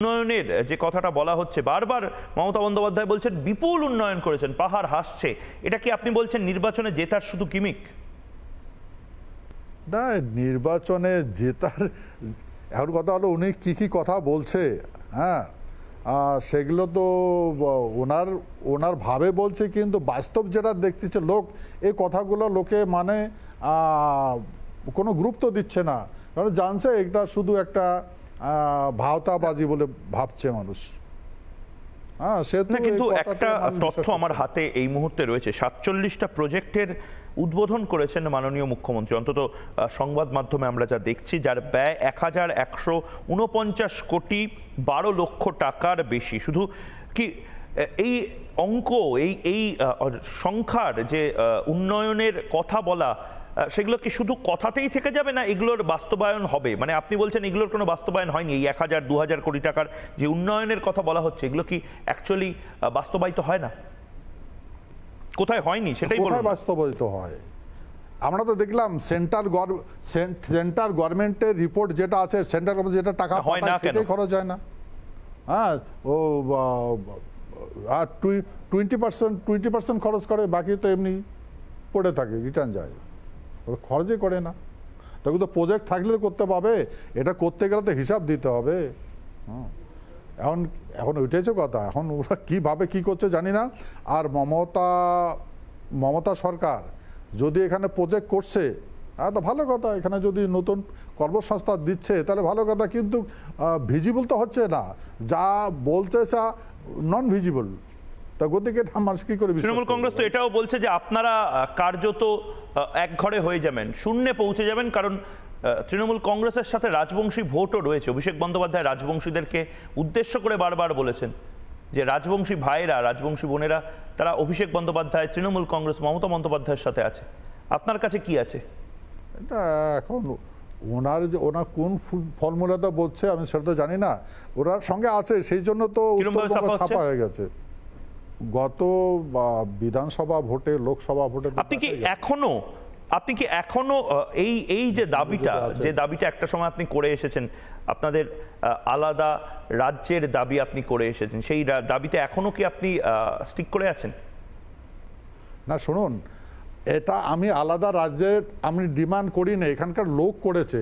উন্নয়নের যে কথাটা বলা হচ্ছে বারবার মমতা বন্দ্যোপাধ্যায় বলছেন বিপুল উন্নয়ন করেছেন, পাহাড় হাসছে। এটা কি আপনি বলছেন নির্বাচনে জেতার শুধু গিমিক? না, নির্বাচনে জেতার এখন কথা হলো উনি কি কি কথা বলছে, হ্যাঁ সেগুলো তো ওনার ভাবে বলছে, কিন্তু বাস্তব যেটা দেখতেছে লোক, এই কথাগুলো লোকে মানে কোনো গুরুত্ব দিচ্ছে না, কারণ জানছে এটা শুধু একটা ভাওতাবাজি বলে ভাবছে মানুষ। কিন্তু একটা তথ্য আমার হাতে এই মুহূর্তে রয়েছে, 47টা প্রজেক্টের উদ্বোধন করেছেন মাননীয় মুখ্যমন্ত্রী, অন্তত সংবাদ মাধ্যমে আমরা যা দেখছি, যার ব্যয় 1149 কোটি 12 লক্ষ টাকার বেশি। শুধু কি এই অঙ্ক, এই সংখ্যার যে উন্নয়নের কথা বলা, সেগুলো কি শুধু কথাতেই থেকে যাবে, না এগুলোর বাস্তবায়ন হবে? মানে আপনি বলছেন এগুলোর কোনো বাস্তবায়ন হয়নি, এই 1000-2000 কোটি টাকার যে উন্নয়নের কথা বলা হচ্ছে, এগুলো কি অ্যাকচুয়ালি বাস্তবায়িত হয় না? কোথায় হয়নি সেটাই বলুন। বাস্তবায়িত হয়, আমরা তো দেখলাম সেন্ট্রাল গভর্নমেন্টের রিপোর্ট যেটা আছে, সেন্ট্রাল গভর্নমেন্ট যেটা টাকা হয় না, সেটাই খরচ হয় না। হ্যাঁ, ও 20% খরচ করে, বাকি তো এমনি পড়ে থাকে, রিটার্ন যায়, খরচই করে না। তখন তো প্রজেক্ট থাকলে করতে পাবে, এটা করতে গেলে তো হিসাব দিতে হবে। এখন ওইটাই তো কথা, এখন ওরা কীভাবে কী করছে জানি না। আর মমতা সরকার যদি এখানে প্রজেক্ট করছে তো ভালো কথা, এখানে যদি নতুন কর্মসংস্থান দিচ্ছে তাহলে ভালো কথা, কিন্তু ভিজিবল তো হচ্ছে না, যা বলতে নন ভিজিবল। তা গতিকে মানুষ কি করে? তৃণমূল কংগ্রেস তো এটাও বলছে যে আপনারা কার্যত এক ঘরে হয়ে যাবেন, শূন্যে পৌঁছে যাবেন, কারণ তৃণমূল কংগ্রেসের সাথে রাজবংশী ভোটও রয়েছে। অভিষেক বন্দ্যোপাধ্যায় রাজবংশীদেরকে উদ্দেশ্য করে বারবার বলেছেন যে রাজবংশী ভাইয়েরা, রাজবংশী বোনেরা, তারা অভিষেক বন্দ্যোপাধ্যায়, তৃণমূল কংগ্রেস, মমতা বন্দ্যোপাধ্যায়ের সাথে আছে। আপনার কাছে কি আছে? এটা এখন ওনার কোন ফর্মুলাটা বলছে আমি সেটা তো জানি না, ওনার সঙ্গে আছে, সেই জন্য তো ছাপা হয়ে গেছে গত বিধানসভা ভোটে, লোকসভা ভোটে। আপনি কি এখনো এই যে দাবিটা একটা সময় আপনি করে এসেছেন, আপনাদের আলাদা রাজ্যের দাবি আপনি করে এসেছেন, সেই দাবিতে এখনো কি আপনি স্টিক করে আছেন? না শুনুন, এটা আমি আলাদা রাজ্যের আমি ডিমান্ড করি না, এখানকার লোক করেছে।